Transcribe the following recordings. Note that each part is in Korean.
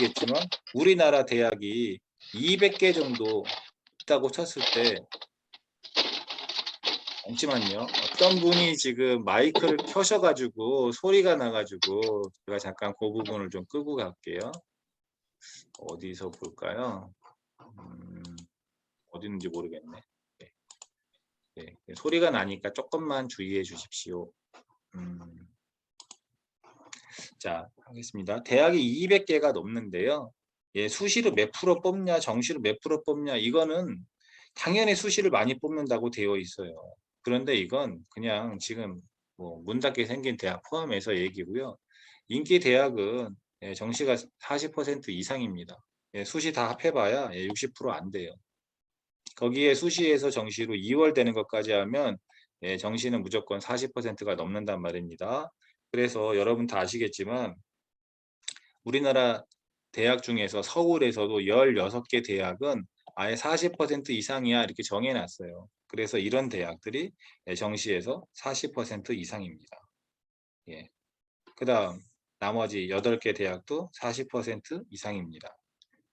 아시겠지만 우리나라 대학이 200개 정도 있다고 쳤을 때, 잠시만요. 어떤 분이 지금 마이크를 켜셔가지고 소리가 나가지고 제가 잠깐 그 부분을 좀 끄고 갈게요. 어디서 볼까요? 어디 있는지 모르겠네. 네. 네. 소리가 나니까 조금만 주의해 주십시오. 자, 하겠습니다. 대학이 200개가 넘는데요. 예, 수시로 몇 프로 뽑냐, 정시로 몇 프로 뽑냐, 이거는 당연히 수시를 많이 뽑는다고 되어 있어요. 그런데 이건 그냥 지금 뭐 문 닫게 생긴 대학 포함해서 얘기고요. 인기 대학은 예, 정시가 40% 이상입니다. 예, 수시 다 합해봐야 60%안 돼요. 거기에 수시에서 정시로 2월 되는 것까지 하면 예, 정시는 무조건 40%가 넘는단 말입니다. 그래서 여러분 다 아시겠지만 우리나라 대학 중에서 서울에서도 16개 대학은 아예 40% 이상이야 이렇게 정해놨어요. 그래서 이런 대학들이 정시에서 40% 이상입니다. 예. 그 다음 나머지 8개 대학도 40% 이상입니다.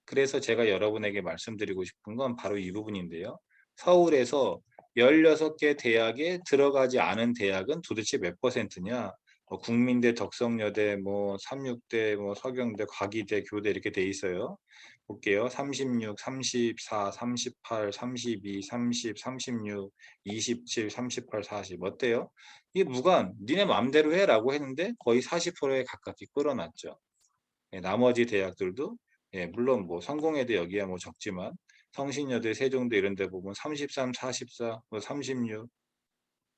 그래서 제가 여러분에게 말씀드리고 싶은 건 바로 이 부분인데요. 서울에서 16개 대학에 들어가지 않은 대학은 도대체 몇 %냐? 뭐 국민대, 덕성여대, 뭐 삼육대, 뭐 서경대, 과기대, 교대 이렇게 돼 있어요. 볼게요. 36, 34, 38, 32, 30, 36, 27, 38, 40 어때요? 이게 무관, 니네 마음대로 해라고 했는데 거의 40%에 가깝게 끌어놨죠. 예, 나머지 대학들도 예, 물론 뭐 성공회대 여기야 뭐 적지만 성신여대, 세종대 이런 데 보면 33, 44, 뭐 36,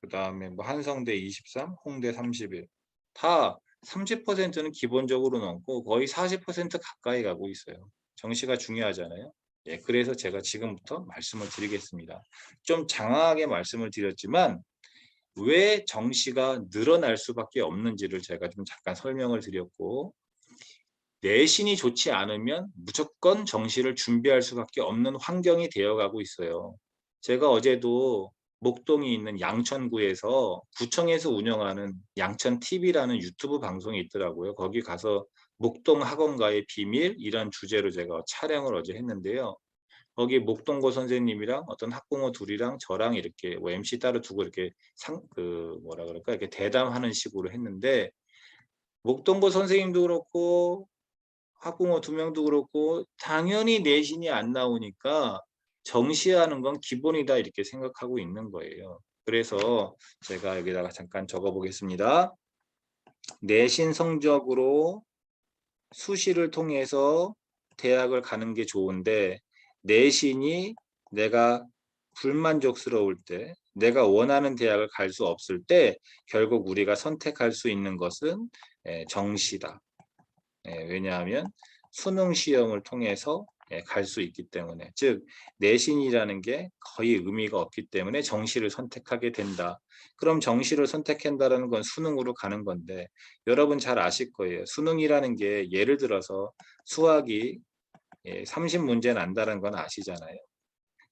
그다음에 뭐 한성대 23, 홍대 31. 다 30%는 기본적으로 넘고 거의 40% 가까이 가고 있어요. 정시가 중요하잖아요. 예, 그래서 제가 지금부터 말씀을 드리겠습니다. 좀 장황하게 말씀을 드렸지만 왜 정시가 늘어날 수밖에 없는지를 제가 좀 잠깐 설명을 드렸고, 내신이 좋지 않으면 무조건 정시를 준비할 수밖에 없는 환경이 되어가고 있어요. 제가 어제도 목동이 있는 양천구에서 구청에서 운영하는 양천TV라는 유튜브 방송이 있더라고요. 거기 가서 목동 학원가의 비밀 이런 주제로 제가 촬영을 어제 했는데요. 거기 목동고 선생님이랑 어떤 학부모 둘이랑 저랑 이렇게 뭐 MC 따로 두고 이렇게 뭐라 그럴까 이렇게 대담하는 식으로 했는데, 목동고 선생님도 그렇고 학부모 2명도 그렇고 당연히 내신이 안 나오니까 정시하는 건 기본이다 이렇게 생각하고 있는 거예요. 그래서 제가 여기다가 잠깐 적어 보겠습니다. 내신 성적으로 수시를 통해서 대학을 가는 게 좋은데, 내신이 내가 불만족스러울 때, 내가 원하는 대학을 갈 수 없을 때 결국 우리가 선택할 수 있는 것은 정시다. 왜냐하면 수능 시험을 통해서 갈 수 있기 때문에, 즉 내신이라는 게 거의 의미가 없기 때문에 정시를 선택하게 된다. 그럼 정시를 선택한다는 건 수능으로 가는 건데, 여러분 잘 아실 거예요. 수능이라는 게 예를 들어서 수학이 30문제 난다는 건 아시잖아요.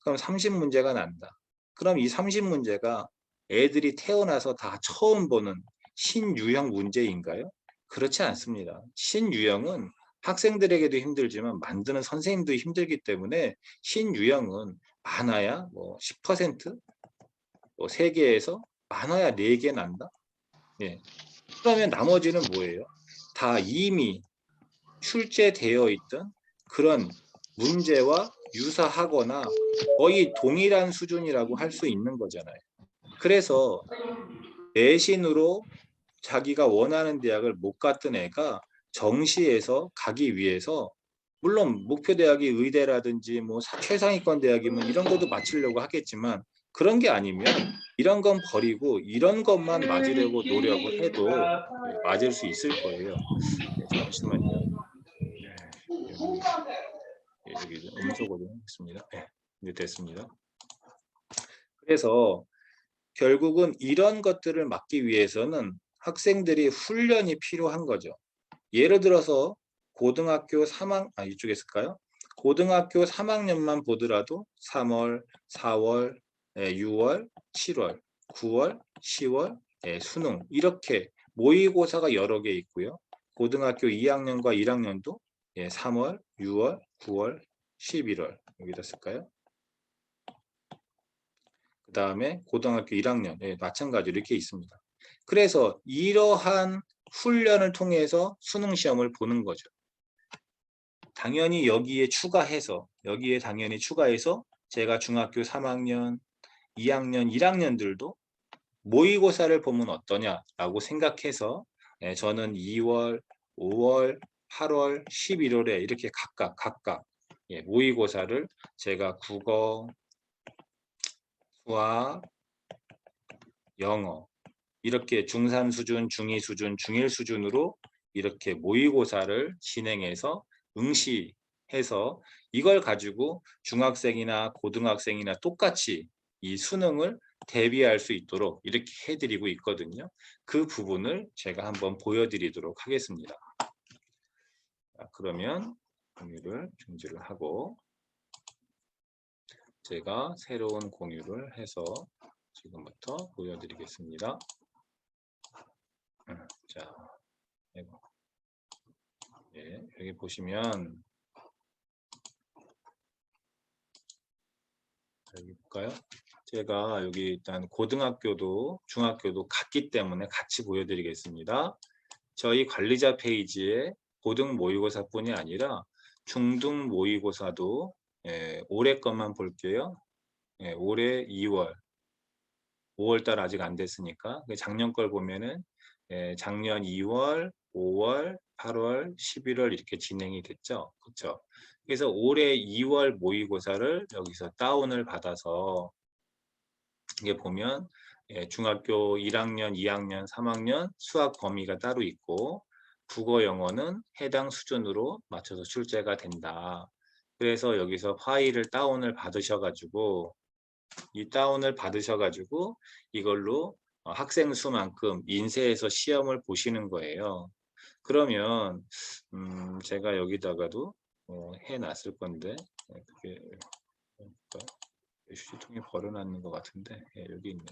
그럼 30문제가 난다. 그럼 이 30문제가 애들이 태어나서 다 처음 보는 신유형 문제인가요? 그렇지 않습니다. 신유형은 학생들에게도 힘들지만 만드는 선생님도 힘들기 때문에 신유형은 많아야 뭐 10%? 뭐 3개에서 많아야 4개 난다? 예. 그러면 나머지는 뭐예요? 다 이미 출제되어 있던 그런 문제와 유사하거나 거의 동일한 수준이라고 할 수 있는 거잖아요. 그래서 내신으로 자기가 원하는 대학을 못 갔던 애가 정시에서 가기 위해서, 물론 목표 대학이 의대라든지 뭐 최상위권 대학이면 이런 것도 맞추려고 하겠지만, 그런 게 아니면 이런 건 버리고 이런 것만 맞으려고 노력을 해도 맞을 수 있을 거예요. 잠시만요. 여기 음소거 좀 하겠습니다. 이제 됐습니다. 그래서 결국은 이런 것들을 막기 위해서는 학생들이 훈련이 필요한 거죠. 예를 들어서 고등학교 3학 이쪽에 있을까요? 고등학교 3학년만 보더라도 3월, 4월, 6월, 7월, 9월, 10월, 수능 이렇게 모의고사가 여러 개 있고요. 고등학교 2학년과 1학년도 예, 3월, 6월, 9월, 11월 여기다 쓸까요? 그 다음에 고등학교 1학년 예, 마찬가지로 이렇게 있습니다. 그래서 이러한 훈련을 통해서 수능 시험을 보는 거죠. 당연히 여기에 추가해서 제가 중학교 3학년, 2학년, 1학년들도 모의고사를 보면 어떠냐라고 생각해서 예, 저는 2월, 5월, 8월, 11월에 이렇게 각각 예, 모의고사를 제가 국어, 수학, 영어 이렇게 중3 수준, 중2 수준, 중1 수준으로 이렇게 모의고사를 진행해서 응시해서 이걸 가지고 중학생이나 고등학생이나 똑같이 이 수능을 대비할 수 있도록 이렇게 해드리고 있거든요. 그 부분을 제가 한번 보여드리도록 하겠습니다. 자, 그러면 공유를 중지를 하고 제가 새로운 공유를 해서 지금부터 보여드리겠습니다. 자, 예, 여기 보시면 여기 볼까요? 제가 여기 일단 고등학교도 중학교도 같기 때문에 같이 보여드리겠습니다. 저희 관리자 페이지에 고등 모의고사뿐이 아니라 중등 모의고사도 예, 올해 것만 볼게요. 예, 올해 2월, 5월달 아직 안 됐으니까 작년 걸 보면은 예, 작년 2월, 5월, 8월, 11월 이렇게 진행이 됐죠. 그렇죠? 그래서 올해 2월 모의고사를 여기서 다운을 받아서 이게 보면 예, 중학교 1학년, 2학년, 3학년 수학 범위가 따로 있고 국어, 영어는 해당 수준으로 맞춰서 출제가 된다. 그래서 여기서 파일을 다운을 받으셔가지고 이 다운을 받으셔가지고 이걸로 학생 수만큼 인쇄해서 시험을 보시는 거예요. 그러면 제가 여기다가도 해놨을 건데 그게 휴지통에 버려놨는 것 같은데 예, 여기 있네요.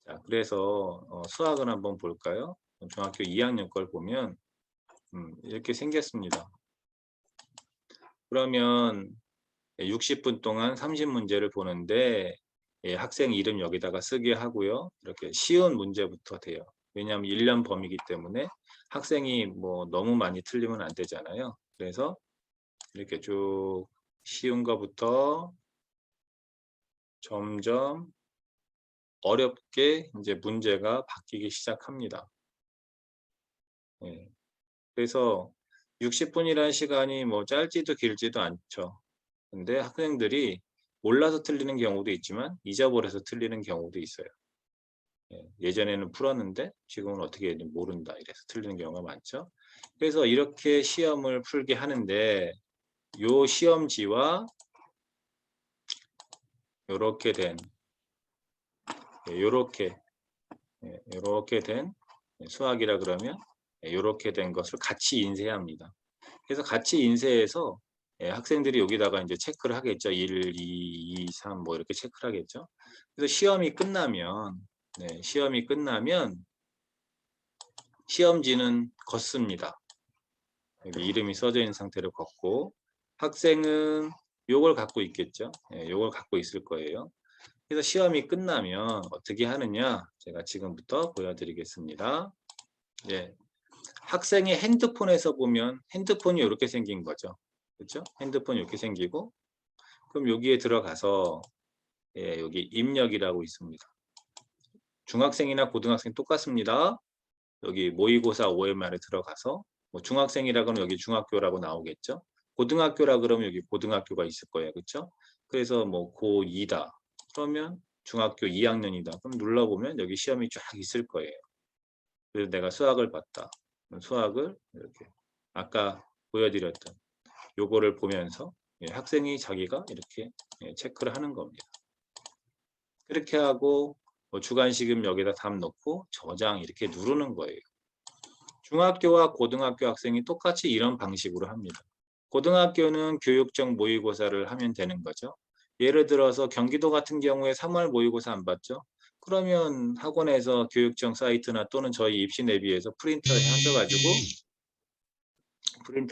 자, 그래서 수학을 한번 볼까요? 중학교 2학년 걸 보면 이렇게 생겼습니다. 그러면 60분 동안 30문제를 보는데 예, 학생 이름 여기다가 쓰게 하고요. 이렇게 쉬운 문제부터 돼요. 왜냐하면 1년 범위이기 때문에 학생이 뭐 너무 많이 틀리면 안 되잖아요. 그래서 이렇게 쭉 쉬운 거부터 점점 어렵게 이제 문제가 바뀌기 시작합니다. 예. 그래서 60분이라는 시간이 뭐 짧지도 길지도 않죠. 근데 학생들이 몰라서 틀리는 경우도 있지만 잊어버려서 틀리는 경우도 있어요. 예전에는 풀었는데 지금은 어떻게 해야 모른다 이래서 틀리는 경우가 많죠. 그래서 이렇게 시험을 풀게 하는데 요 시험지와 요렇게 된 요렇게 된 수학이라 그러면 요렇게 된 것을 같이 인쇄합니다. 그래서 같이 인쇄해서 학생들이 여기다가 이제 체크를 하겠죠. 1, 2, 2, 3 뭐 이렇게 체크를 하겠죠. 그래서 시험이 끝나면 시험지는 걷습니다. 여기 이름이 써져 있는 상태로 걷고 학생은 요걸 갖고 있겠죠. 요걸 갖고 있을 거예요. 그래서 시험이 끝나면 어떻게 하느냐 제가 지금부터 보여드리겠습니다. 예, 학생의 핸드폰에서 보면 핸드폰이 이렇게 생긴 거죠. 그렇죠? 핸드폰이 이렇게 생기고 그럼 여기에 들어가서 예, 여기 입력이라고 있습니다. 중학생이나 고등학생 똑같습니다. 여기 모의고사 OMR에 들어가서 뭐 중학생이라 그러면 여기 중학교라고 나오겠죠. 고등학교라 그러면 여기 고등학교가 있을 거예요. 그렇죠? 그래서 뭐 고2다. 그러면 중학교 2학년이다. 그럼 눌러보면 여기 시험이 쫙 있을 거예요. 그래서 내가 수학을 봤다. 수학을 이렇게 아까 보여드렸던 요거를 보면서 학생이 자기가 이렇게 체크를 하는 겁니다. 그렇게 하고 뭐 주관식은 여기다 답 넣고 저장 이렇게 누르는 거예요. 중학교와 고등학교 학생이 똑같이 이런 방식으로 합니다. 고등학교는 교육적 모의고사를 하면 되는 거죠. 예를 들어서 경기도 같은 경우에 3월 모의고사 안 봤죠? 그러면 학원에서 교육청 사이트나 또는 저희 입시 내비에서 프린트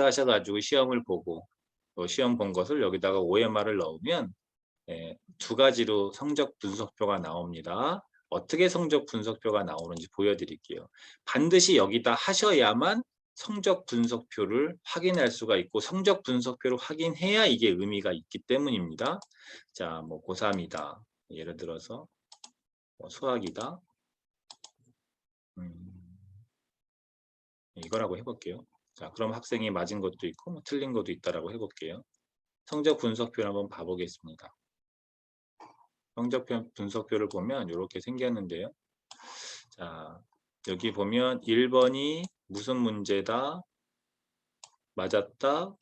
하셔가지고 시험을 보고 또 시험 본 것을 여기다가 OMR을 넣으면 두 가지로 성적 분석표가 나옵니다. 어떻게 성적 분석표가 나오는지 보여드릴게요. 반드시 여기다 하셔야만 성적 분석표를 확인할 수가 있고 성적 분석표를 확인해야 이게 의미가 있기 때문입니다. 자, 뭐 고3이다. 예를 들어서 뭐 수학이다. 이거라고 해볼게요. 자, 그럼 학생이 맞은 것도 있고 뭐 틀린 것도 있다라고 해볼게요. 성적 분석표를 한번 봐보겠습니다. 성적 분석표를 보면 이렇게 생겼는데요. 자, 여기 보면 1번이 무슨 문제다, 맞았다,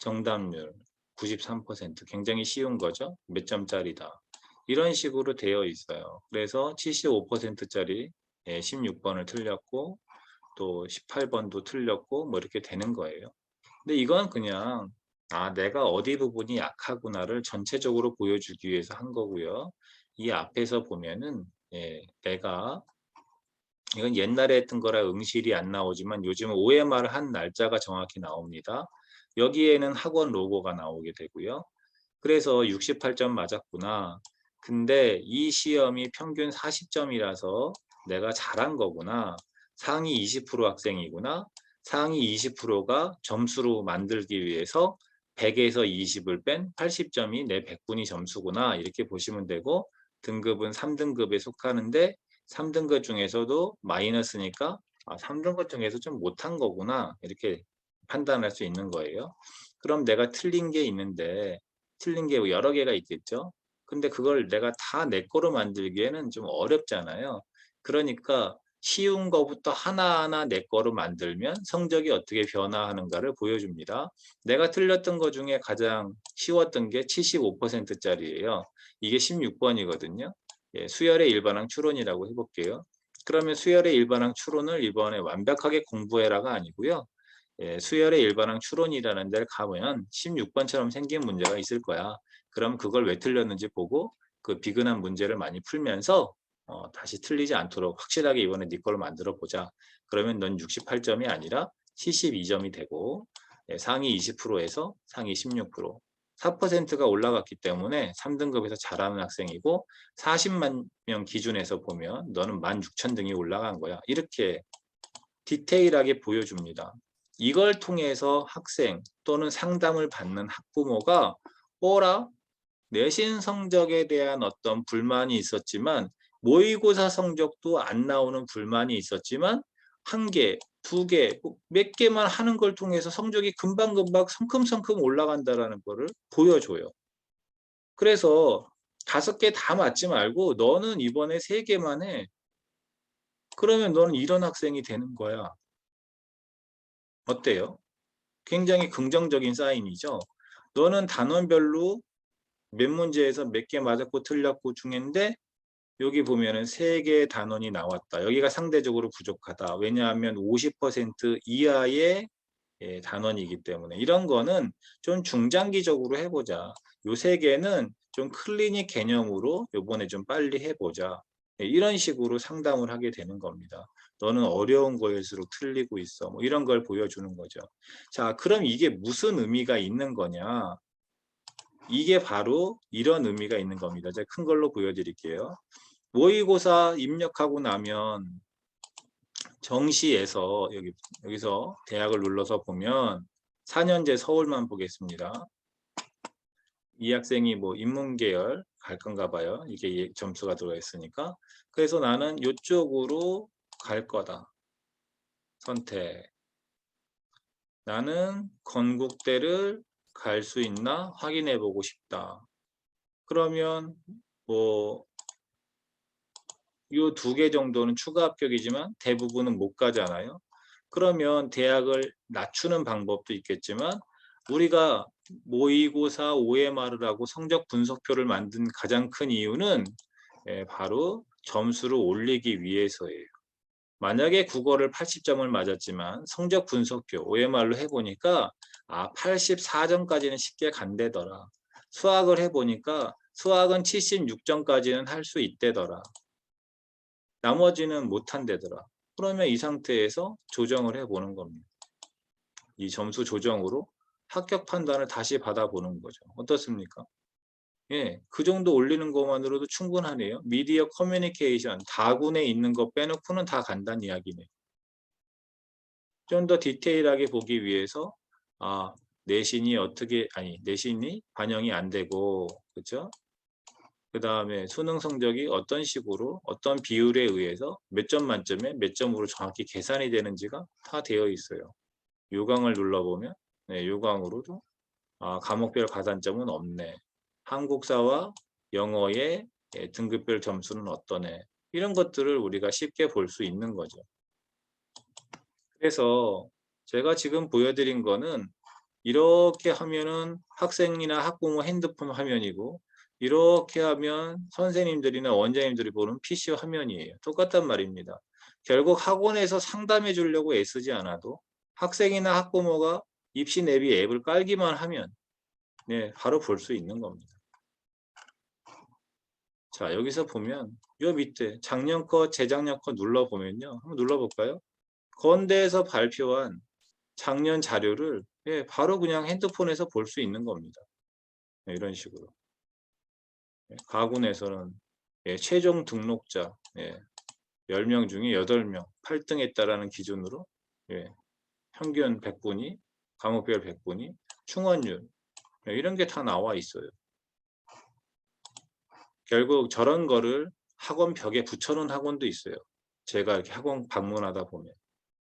정답률 93%, 굉장히 쉬운 거죠. 몇 점짜리다. 이런 식으로 되어 있어요. 그래서 75%짜리 16번을 틀렸고 또 18번도 틀렸고 뭐 이렇게 되는 거예요. 근데 이건 그냥 내가 어디 부분이 약하구나를 전체적으로 보여주기 위해서 한 거고요. 이 앞에서 보면은 내가 이건 옛날에 했던 거라 응실이 안 나오지만 요즘 OMR 한 날짜가 정확히 나옵니다. 여기에는 학원 로고가 나오게 되고요. 그래서 68점 맞았구나. 근데 이 시험이 평균 40점이라서 내가 잘한 거구나. 상위 20% 학생이구나. 상위 20%가 점수로 만들기 위해서 100에서 20을 뺀 80점이 내 100분위 점수구나. 이렇게 보시면 되고 등급은 3등급에 속하는데 3등급 중에서도 마이너스니까 3등급 중에서 좀 못한 거구나. 이렇게 판단할 수 있는 거예요. 그럼 내가 틀린 게 있는데 틀린 게 여러 개가 있겠죠. 근데 그걸 내가 다 내 거로 만들기에는 좀 어렵잖아요. 그러니까 쉬운 거부터 하나하나 내 거로 만들면 성적이 어떻게 변화하는가를 보여줍니다. 내가 틀렸던 거 중에 가장 쉬웠던 게 75%짜리예요. 이게 16번이거든요. 수열의 일반항 추론이라고 해볼게요. 그러면 수열의 일반항 추론을 이번에 완벽하게 공부해라가 아니고요. 수열의 일반항 추론이라는 데를 가면 16번처럼 생긴 문제가 있을 거야. 그럼 그걸 왜 틀렸는지 보고 그 비근한 문제를 많이 풀면서 다시 틀리지 않도록 확실하게 이번에 네 걸로 만들어 보자. 그러면 넌 68점이 아니라 72점이 되고 상위 20%에서 상위 16%, 4%가 올라갔기 때문에 3등급에서 잘하는 학생이고 40만 명 기준에서 보면 너는 16,000등이 올라간 거야. 이렇게 디테일하게 보여줍니다. 이걸 통해서 학생 또는 상담을 받는 학부모가 어라? 내신 성적에 대한 어떤 불만이 있었지만 모의고사 성적도 안 나오는 불만이 있었지만 한 개, 두 개, 몇 개만 하는 걸 통해서 성적이 금방금방 성큼성큼 올라간다는 거를 보여줘요. 그래서 5개 다 맞지 말고 너는 이번에 3개만 해. 그러면 너는 이런 학생이 되는 거야. 어때요? 굉장히 긍정적인 사인이죠. 너는 단원별로 몇 문제에서 몇 개 맞았고 틀렸고 중인데 여기 보면은 3개의 단원이 나왔다. 여기가 상대적으로 부족하다. 왜냐하면 50% 이하의 단원이기 때문에 이런 거는 좀 중장기적으로 해보자. 요 3개는 좀 클리닉 개념으로 요번에 좀 빨리 해보자. 이런 식으로 상담을 하게 되는 겁니다. 너는 어려운 거일수록 틀리고 있어. 뭐 이런 걸 보여주는 거죠. 자, 그럼 이게 무슨 의미가 있는 거냐? 이게 바로 이런 의미가 있는 겁니다. 제가 큰 걸로 보여드릴게요. 모의고사 입력하고 나면 정시에서 여기서 대학을 눌러서 보면 4년제 서울만 보겠습니다. 이 학생이 뭐 인문계열 갈 건가 봐요. 이게 점수가 들어가 있으니까. 그래서 나는 이쪽으로 갈 거다. 선택. 나는 건국대를 갈 수 있나 확인해 보고 싶다. 그러면 뭐 이 2개 정도는 추가 합격이지만 대부분은 못 가잖아요. 그러면 대학을 낮추는 방법도 있겠지만 우리가 모의고사 OMR을 하고 성적 분석표를 만든 가장 큰 이유는 바로 점수를 올리기 위해서예요. 만약에 국어를 80점을 맞았지만 성적 분석표 OMR로 해보니까 84점까지는 쉽게 간대더라. 수학을 해보니까 수학은 76점까지는 할 수 있대더라. 나머지는 못한대더라. 그러면 이 상태에서 조정을 해보는 겁니다. 이 점수 조정으로 합격 판단을 다시 받아보는 거죠. 어떻습니까? 예, 그 정도 올리는 것만으로도 충분하네요. 미디어 커뮤니케이션 다군에 있는 거 빼놓고는 다 간단 이야기네요. 좀 더 디테일하게 보기 위해서 내신이 반영이 안 되고, 그렇죠? 그 다음에 수능 성적이 어떤 식으로 어떤 비율에 의해서 몇 점 만점에 몇 점으로 정확히 계산이 되는지가 다 되어 있어요. 요강을 눌러보면 요강으로도 과목별 가산점은 없네. 한국사와 영어의 등급별 점수는 어떠네. 이런 것들을 우리가 쉽게 볼 수 있는 거죠. 그래서 제가 지금 보여드린 거는 이렇게 하면은 학생이나 학부모 핸드폰 화면이고 이렇게 하면 선생님들이나 원장님들이 보는 PC 화면이에요. 똑같단 말입니다. 결국 학원에서 상담해 주려고 애쓰지 않아도 학생이나 학부모가 입시 내비 앱을 깔기만 하면 바로 볼 수 있는 겁니다. 자, 여기서 보면 요 밑에 작년 거, 재작년 거 눌러보면요. 한번 눌러볼까요? 건대에서 발표한 작년 자료를 바로 그냥 핸드폰에서 볼 수 있는 겁니다. 이런 식으로. 가군에서는 최종 등록자 10명 중에 8명 8등했다라는 기준으로 평균 100분위, 과목별 100분위, 충원율 이런 게 다 나와 있어요. 결국 저런 거를 학원 벽에 붙여놓은 학원도 있어요. 제가 이렇게 학원 방문하다 보면.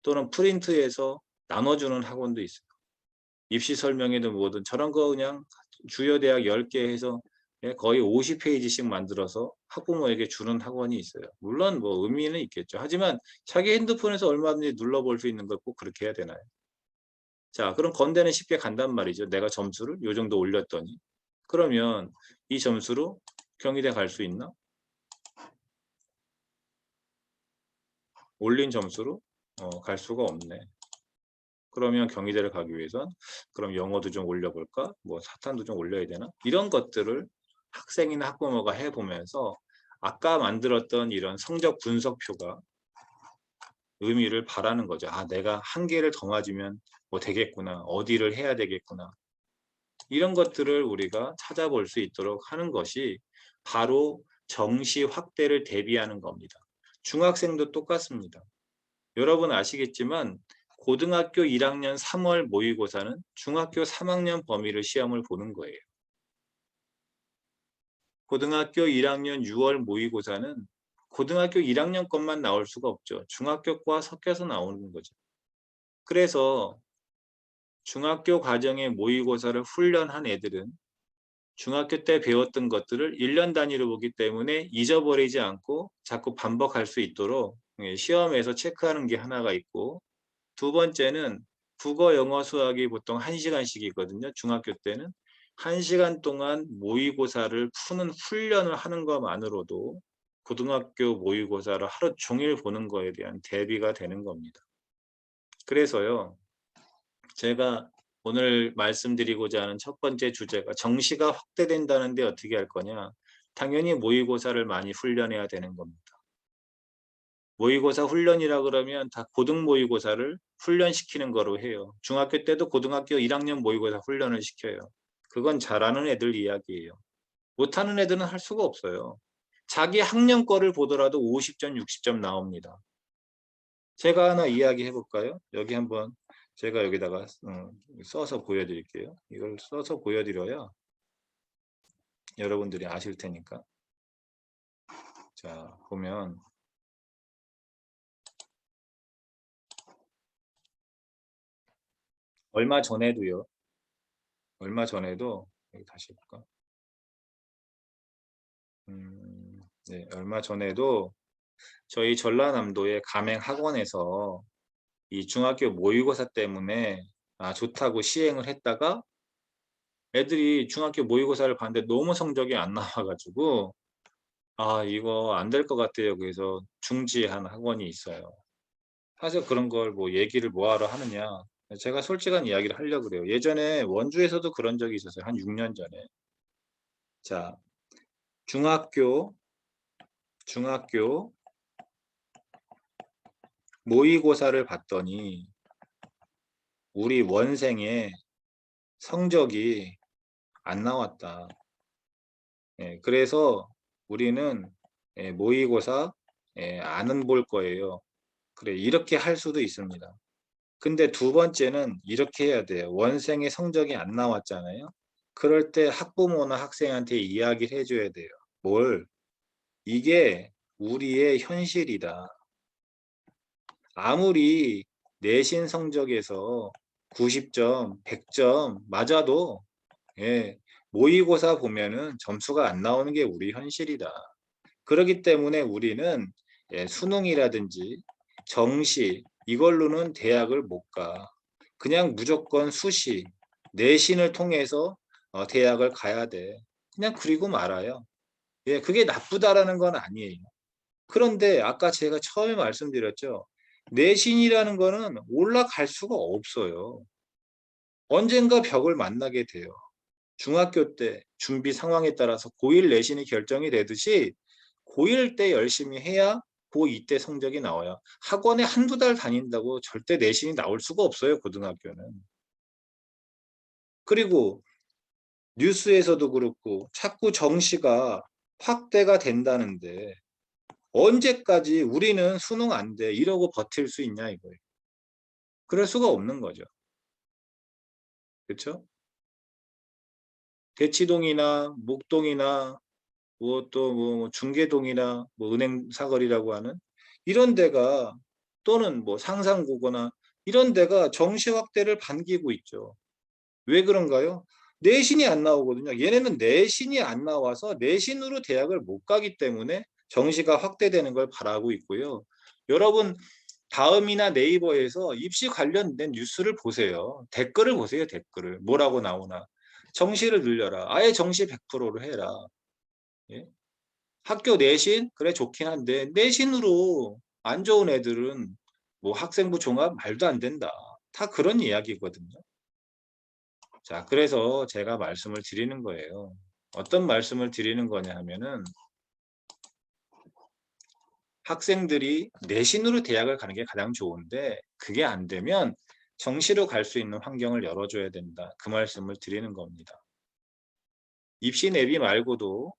또는 프린트해서 나눠주는 학원도 있어요. 입시 설명회든 뭐든 저런 거 그냥 주요 대학 10개 해서 거의 50페이지씩 만들어서 학부모에게 주는 학원이 있어요. 물론 뭐 의미는 있겠죠. 하지만 자기 핸드폰에서 얼마든지 눌러볼 수 있는 걸 꼭 그렇게 해야 되나요? 자, 그럼 건대는 쉽게 간단 말이죠. 내가 점수를 요 정도 올렸더니. 그러면 이 점수로 경희대 갈 수 있나? 올린 점수로 갈 수가 없네. 그러면 경희대를 가기 위해선 그럼 영어도 좀 올려볼까? 뭐 사탄도 좀 올려야 되나? 이런 것들을 학생이나 학부모가 해보면서 아까 만들었던 이런 성적 분석표가 의미를 바라는 거죠. 내가 한 개를 더 맞으면 뭐 되겠구나. 어디를 해야 되겠구나. 이런 것들을 우리가 찾아볼 수 있도록 하는 것이 바로 정시 확대를 대비하는 겁니다. 중학생도 똑같습니다. 여러분 아시겠지만 고등학교 1학년 3월 모의고사는 중학교 3학년 범위를 시험을 보는 거예요. 고등학교 1학년 6월 모의고사는 고등학교 1학년 것만 나올 수가 없죠. 중학교과 섞여서 나오는 거죠. 그래서 중학교 과정의 모의고사를 훈련한 애들은 중학교 때 배웠던 것들을 1년 단위로 보기 때문에 잊어버리지 않고 자꾸 반복할 수 있도록 시험에서 체크하는 게 하나가 있고, 두 번째는 국어, 영어, 수학이 보통 1시간씩이거든요. 중학교 때는 1시간 동안 모의고사를 푸는 훈련을 하는 것만으로도 고등학교 모의고사를 하루 종일 보는 거에 대한 대비가 되는 겁니다. 그래서요, 제가 오늘 말씀드리고자 하는 첫 번째 주제가 정시가 확대된다는데 어떻게 할 거냐. 당연히 모의고사를 많이 훈련해야 되는 겁니다. 모의고사 훈련이라 그러면 다 고등 모의고사를 훈련시키는 거로 해요. 중학교 때도 고등학교 1학년 모의고사 훈련을 시켜요. 그건 잘하는 애들 이야기예요. 못하는 애들은 할 수가 없어요. 자기 학년 거를 보더라도 50점, 60점 나옵니다. 제가 하나 이야기해 볼까요? 여기 한번 제가 여기다가 써서 보여드릴게요. 이걸 써서 보여드려야 여러분들이 아실 테니까. 자, 보면 얼마 전에도 여기 다시 볼까? 얼마 전에도 저희 전라남도의 감행학원에서 이 중학교 모의고사 때문에 좋다고 시행을 했다가 애들이 중학교 모의고사를 봤는데 너무 성적이 안 나와가지고 이거 안 될 것 같아요. 그래서 중지한 학원이 있어요. 사실 그런 걸 뭐 얘기를 뭐하러 하느냐. 제가 솔직한 이야기를 하려고 그래요. 예전에 원주에서도 그런 적이 있었어요. 한 6년 전에. 자, 중학교 모의고사를 봤더니 우리 원생의 성적이 안 나왔다. 그래서 우리는 모의고사 안은 볼 거예요. 그래, 이렇게 할 수도 있습니다. 근데 두 번째는 이렇게 해야 돼요. 원생의 성적이 안 나왔잖아요. 그럴 때 학부모나 학생한테 이야기를 해줘야 돼요. 뭘? 이게 우리의 현실이다. 아무리 내신 성적에서 90점, 100점 맞아도 모의고사 보면은 점수가 안 나오는 게 우리 현실이다. 그렇기 때문에 우리는 수능이라든지 정시 이걸로는 대학을 못 가. 그냥 무조건 수시, 내신을 통해서 대학을 가야 돼. 그냥 그리고 말아요. 그게 나쁘다라는 건 아니에요. 그런데 아까 제가 처음에 말씀드렸죠. 내신이라는 거는 올라갈 수가 없어요. 언젠가 벽을 만나게 돼요. 중학교 때 준비 상황에 따라서 고1 내신이 결정이 되듯이 고1 때 열심히 해야 고2 때 성적이 나와요. 학원에 한두 달 다닌다고 절대 내신이 나올 수가 없어요, 고등학교는. 그리고 뉴스에서도 그렇고 자꾸 정시가 확대가 된다는데 언제까지 우리는 수능 안 돼 이러고 버틸 수 있냐 이거예요. 그럴 수가 없는 거죠. 그렇죠? 대치동이나 목동이나 뭐 중계동이나 뭐 은행 사거리라고 하는 이런 데가 또는 뭐 상상고거나 이런 데가 정시 확대를 반기고 있죠. 왜 그런가요? 내신이 안 나오거든요. 얘네는 내신이 안 나와서 내신으로 대학을 못 가기 때문에 정시가 확대되는 걸 바라고 있고요. 여러분 다음이나 네이버에서 입시 관련된 뉴스를 보세요. 댓글을 보세요. 댓글을. 뭐라고 나오나. 정시를 늘려라. 아예 정시 100%로 해라. 예? 학교 내신? 그래 좋긴 한데 내신으로 안 좋은 애들은 뭐 학생부 종합 말도 안 된다. 다 그런 이야기거든요. 자, 그래서 제가 말씀을 드리는 거예요. 어떤 말씀을 드리는 거냐 하면은 학생들이 내신으로 대학을 가는 게 가장 좋은데 그게 안 되면 정시로 갈 수 있는 환경을 열어줘야 된다. 그 말씀을 드리는 겁니다. 입시 내비 말고도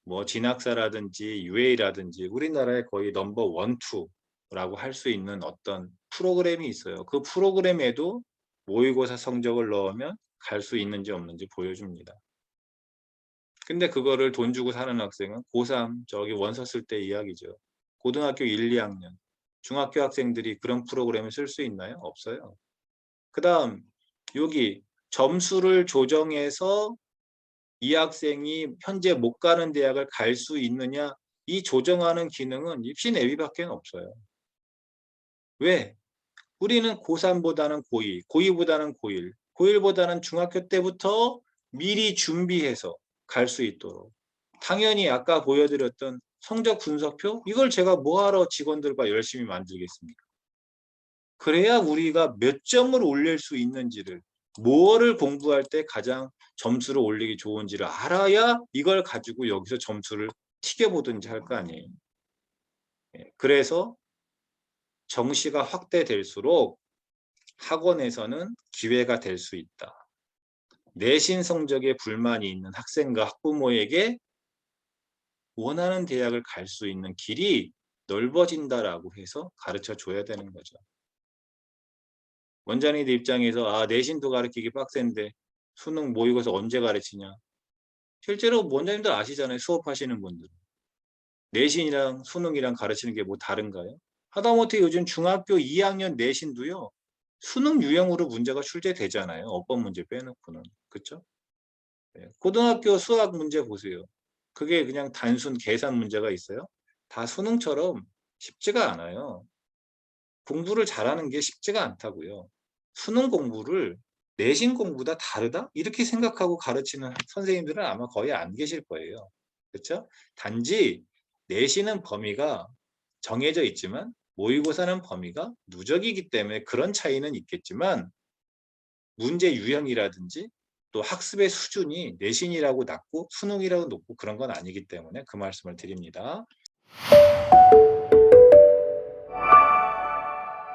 뭐 진학사라든지 UA라든지 우리나라의 거의 넘버 원, 투라고 할 수 있는 어떤 프로그램이 있어요. 그 프로그램에도 모의고사 성적을 넣으면 갈 수 있는지 없는지 보여줍니다. 근데 그거를 돈 주고 사는 학생은 고3 저기 원서 쓸 때 이야기죠. 고등학교 1, 2학년 중학교 학생들이 그런 프로그램을 쓸 수 있나요? 없어요. 그 다음 여기 점수를 조정해서 이 학생이 현재 못 가는 대학을 갈 수 있느냐 이 조정하는 기능은 입시 내비밖에 없어요. 왜? 우리는 고3보다는 고2, 고2보다는 고1, 고1보다는 중학교 때부터 미리 준비해서 갈 수 있도록 당연히 아까 보여드렸던 성적 분석표 이걸 제가 뭐하러 직원들과 열심히 만들겠습니까? 그래야 우리가 몇 점을 올릴 수 있는지를 뭐를 공부할 때 가장 점수를 올리기 좋은지를 알아야 이걸 가지고 여기서 점수를 튀겨보든지 할 거 아니에요. 그래서 정시가 확대될수록 학원에서는 기회가 될 수 있다. 내신 성적에 불만이 있는 학생과 학부모에게 원하는 대학을 갈 수 있는 길이 넓어진다라고 해서 가르쳐 줘야 되는 거죠. 원장님들 입장에서 내신도 가르치기 빡센데 수능 모의고사 언제 가르치냐. 실제로 원장님들 아시잖아요. 수업하시는 분들. 내신이랑 수능이랑 가르치는 게 뭐 다른가요? 하다못해 요즘 중학교 2학년 내신도요. 수능 유형으로 문제가 출제되잖아요. 어법 문제 빼놓고는. 그렇죠? 고등학교 수학 문제 보세요. 그게 그냥 단순 계산 문제가 있어요? 다 수능처럼 쉽지가 않아요. 공부를 잘하는 게 쉽지가 않다고요. 수능 공부를 내신 공부보다 다르다? 이렇게 생각하고 가르치는 선생님들은 아마 거의 안 계실 거예요. 그렇죠? 단지 내신은 범위가 정해져 있지만 모의고사는 범위가 누적이기 때문에 그런 차이는 있겠지만 문제 유형이라든지 또 학습의 수준이 내신이라고 낮고 수능이라고 높고 그런 건 아니기 때문에 그 말씀을 드립니다.